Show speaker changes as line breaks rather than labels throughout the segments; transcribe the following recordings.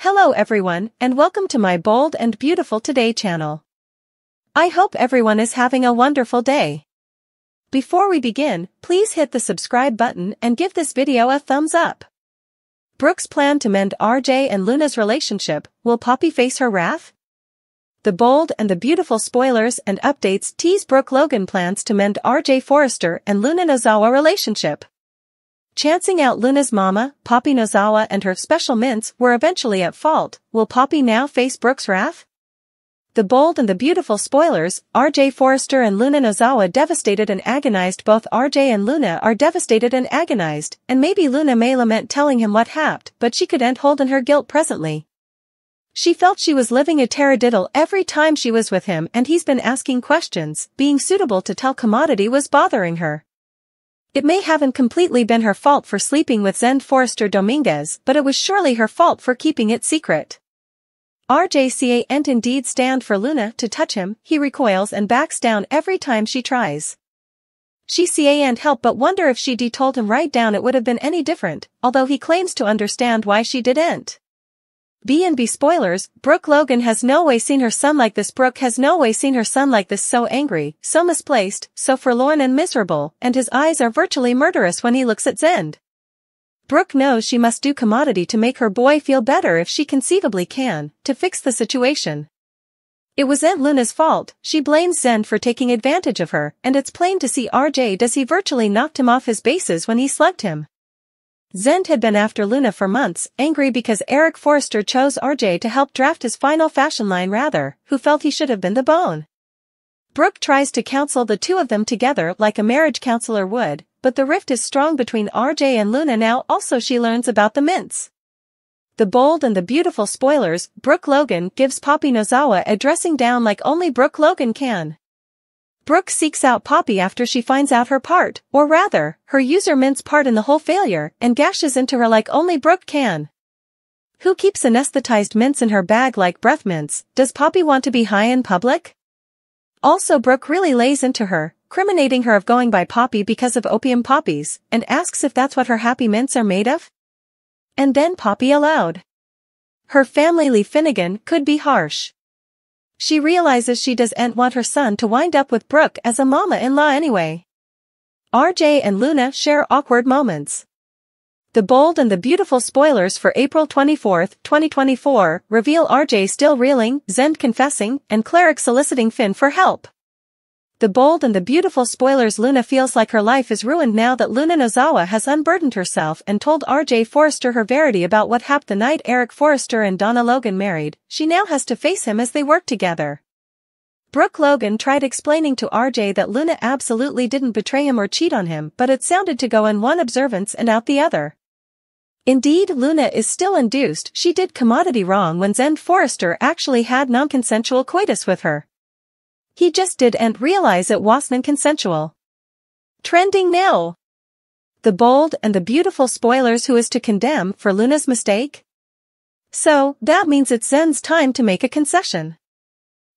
Hello everyone, and welcome to my Bold and Beautiful Today channel. I hope everyone is having a wonderful day. Before we begin, please hit the subscribe button and give this video a thumbs up. Brooke's plan to mend RJ and Luna's relationship. Will Poppy face her wrath? The Bold and the Beautiful spoilers and updates tease Brooke Logan plans to mend RJ Forrester and Luna Nozawa relationship. Chancing out Luna's mama, Poppy Nozawa and her special mints were eventually at fault. Will Poppy now face Brooke's wrath? The Bold and the Beautiful spoilers, RJ Forrester and Luna Nozawa devastated and agonized. Both RJ and Luna are devastated and agonized, and maybe Luna may lament telling him what happened, but she couldn't hold in her guilt presently. She felt she was living a taradiddle every time she was with him, and he's been asking questions. Being suitable to tell commodity was bothering her. It may haven't completely been her fault for sleeping with Zend Forrester Dominguez, but it was surely her fault for keeping it secret. RJ can't indeed stand for Luna to touch him. He recoils and backs down every time she tries. She can't help but wonder if she'd told him right down it would have been any different, although he claims to understand why she didn't. B&B spoilers, Brooke Logan has no way seen her son like this. Brooke has no way seen her son like this, so angry, so misplaced, so forlorn and miserable, and his eyes are virtually murderous when he looks at Zend. Brooke knows she must do commodity to make her boy feel better if she conceivably can, to fix the situation. It was Aunt Luna's fault. She blames Zend for taking advantage of her, and it's plain to see RJ does. He virtually knocked him off his bases when he slugged him. Zend had been after Luna for months, angry because Eric Forrester chose RJ to help draft his final fashion line rather, who felt he should have been the bone. Brooke tries to counsel the two of them together like a marriage counselor would, but the rift is strong between RJ and Luna now. Also she learns about the mints. The Bold and the Beautiful spoilers, Brooke Logan gives Poppy Nozawa a dressing down like only Brooke Logan can. Brooke seeks out Poppy after she finds out her part, or rather, her user Mint's part in the whole failure, and gashes into her like only Brooke can. Who keeps anesthetized mints in her bag like breath mints? Does Poppy want to be high in public? Also Brooke really lays into her, criminating her of going by Poppy because of opium poppies, and asks if that's what her happy mints are made of? And then Poppy allowed her family leave Finnegan could be harsh. She realizes she doesn't want her son to wind up with Brooke as a mama-in-law anyway. RJ and Luna share awkward moments. The Bold and the Beautiful spoilers for April 24, 2024, reveal RJ still reeling, Zend confessing, and Cleric soliciting Finn for help. The Bold and the Beautiful spoilers. Luna feels like her life is ruined now that Luna Nozawa has unburdened herself and told RJ Forrester her verity about what happened the night Eric Forrester and Donna Logan married. She now has to face him as they work together. Brooke Logan tried explaining to RJ that Luna absolutely didn't betray him or cheat on him, but it sounded to go in one observance and out the other. Indeed, Luna is still induced. She did commodity wrong when Zend Forrester actually had non-consensual coitus with her. He just didn't realize it wasn't consensual. Trending now. The Bold and the Beautiful spoilers. Who is to condemn for Luna's mistake? So, that means it's Zend's time to make a concession.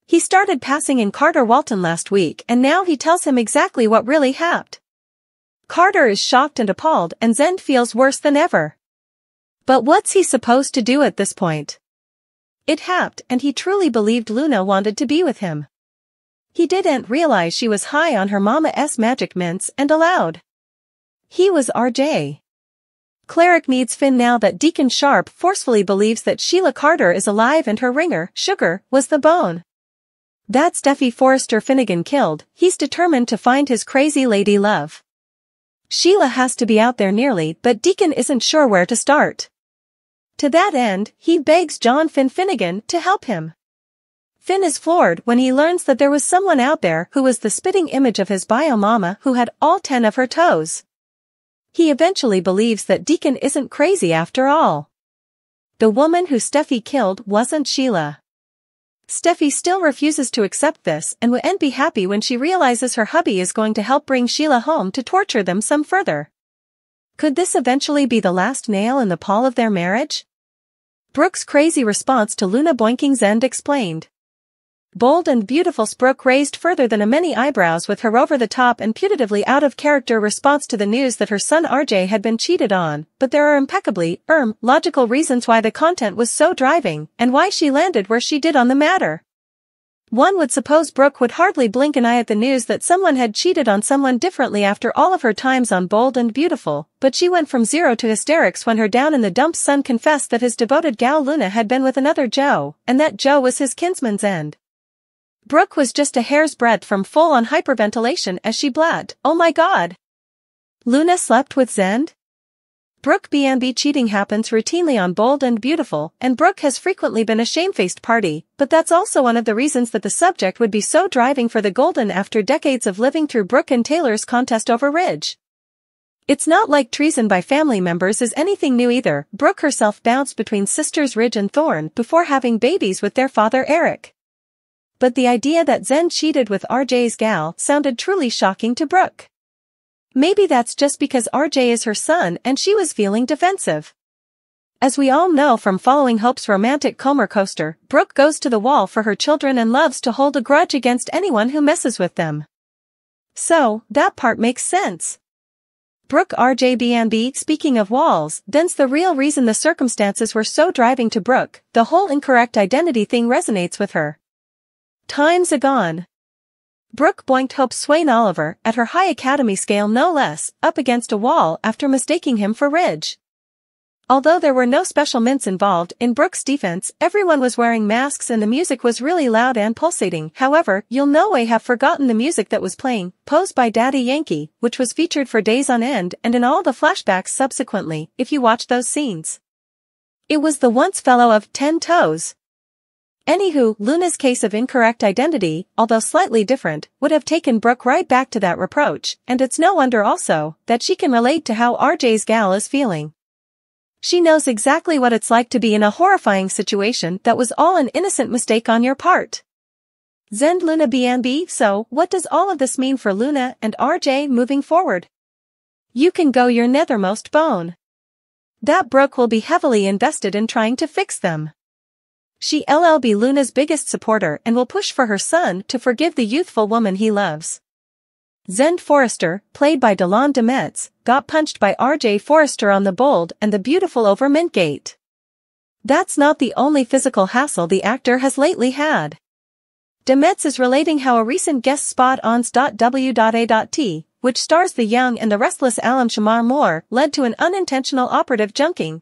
He started passing in Carter Walton last week, and now he tells him exactly what really happened. Carter is shocked and appalled, and Zend feels worse than ever. But what's he supposed to do at this point? It happened, and he truly believed Luna wanted to be with him. He didn't realize she was high on her mama's magic mints and allowed. He was RJ. Cleric needs Finn now that Deacon Sharp forcefully believes that Sheila Carter is alive and her ringer, Sugar, was the bone. That's Steffi Forrester Finnegan killed. He's determined to find his crazy lady love. Sheila has to be out there nearly, but Deacon isn't sure where to start. To that end, he begs John Finnegan to help him. Finn is floored when he learns that there was someone out there who was the spitting image of his bio mama who had all 10 of her toes. He eventually believes that Deacon isn't crazy after all. The woman who Steffi killed wasn't Sheila. Steffi still refuses to accept this and wouldn't be happy when she realizes her hubby is going to help bring Sheila home to torture them some further. Could this eventually be the last nail in the pall of their marriage? Brooke's crazy response to Luna boinking Zend explained. Bold and beautiful, Brooke raised further than a many eyebrows with her over-the-top and putatively out-of-character response to the news that her son RJ had been cheated on, but there are impeccably, logical reasons why the content was so driving, and why she landed where she did on the matter. One would suppose Brooke would hardly blink an eye at the news that someone had cheated on someone differently after all of her times on Bold and Beautiful, but she went from zero to hysterics when her down-in-the-dumps son confessed that his devoted gal Luna had been with another Joe, and that Joe was his kinsman's end. Brooke was just a hair's breadth from full-on hyperventilation as she blabbed, "Oh my god! Luna slept with Zend?" Brooke B&B cheating happens routinely on Bold and Beautiful, and Brooke has frequently been a shamefaced party, but that's also one of the reasons that the subject would be so driving for the Golden after decades of living through Brooke and Taylor's contest over Ridge. It's not like treason by family members is anything new either. Brooke herself bounced between sisters Ridge and Thorne before having babies with their father Eric. But the idea that Zend cheated with RJ's gal sounded truly shocking to Brooke. Maybe that's just because RJ is her son and she was feeling defensive. As we all know from following Hope's romantic Comer coaster, Brooke goes to the wall for her children and loves to hold a grudge against anyone who messes with them. So, that part makes sense. Brooke RJ B&B. Speaking of walls, then's the real reason the circumstances were so driving to Brooke. The whole incorrect identity thing resonates with her. Times agone. Brooke boinked Hope Swain Oliver, at her high academy scale no less, up against a wall after mistaking him for Ridge. Although there were no special mints involved in Brooke's defense, everyone was wearing masks and the music was really loud and pulsating. However, you'll no way have forgotten the music that was playing, Posed by Daddy Yankee, which was featured for days on end and in all the flashbacks subsequently, if you watch those scenes. It was the once fellow of 10 Toes. Anywho, Luna's case of incorrect identity, although slightly different, would have taken Brooke right back to that reproach, and it's no wonder also that she can relate to how RJ's gal is feeling. She knows exactly what it's like to be in a horrifying situation that was all an innocent mistake on your part. Zend Luna B&B. So, what does all of this mean for Luna and RJ moving forward? You can go your nethermost bone. That Brooke will be heavily invested in trying to fix them. She'll be Luna's biggest supporter and will push for her son to forgive the youthful woman he loves. Zend Forrester, played by Delon Demetz, got punched by RJ Forrester on the Bold and the Beautiful over Mintgate. That's not the only physical hassle the actor has lately had. Demetz is relating how a recent guest spot on .w.a.t, which stars the young and the restless Alam Shamar Moore, led to an unintentional operative junking.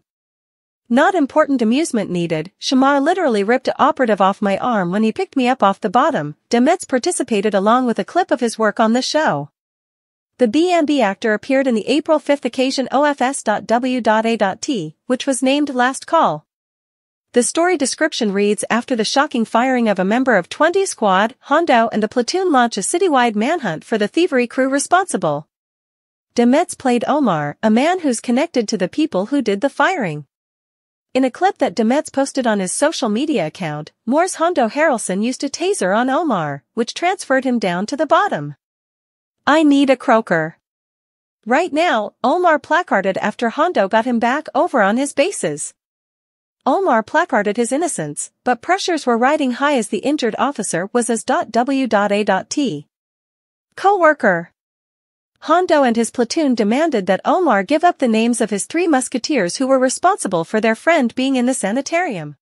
Not important amusement needed, Shamar literally ripped a operative off my arm when he picked me up off the bottom. Demetz participated along with a clip of his work on the show. The B&B actor appeared in the April 5th occasion OFS.W.A.T, which was named Last Call. The story description reads: after the shocking firing of a member of 20 Squad, Hondo and a platoon launch a citywide manhunt for the thievery crew responsible. Demetz played Omar, a man who's connected to the people who did the firing. In a clip that Demetz posted on his social media account, Moore's Hondo Harrelson used a taser on Omar, which transferred him down to the bottom. I need a croaker. Right now, Omar placarded after Hondo got him back over on his bases. Omar placarded his innocence, but pressures were riding high as the injured officer was as .w.a.t. co-worker. Hondo and his platoon demanded that Omar give up the names of his 3 musketeers who were responsible for their friend being in the sanitarium.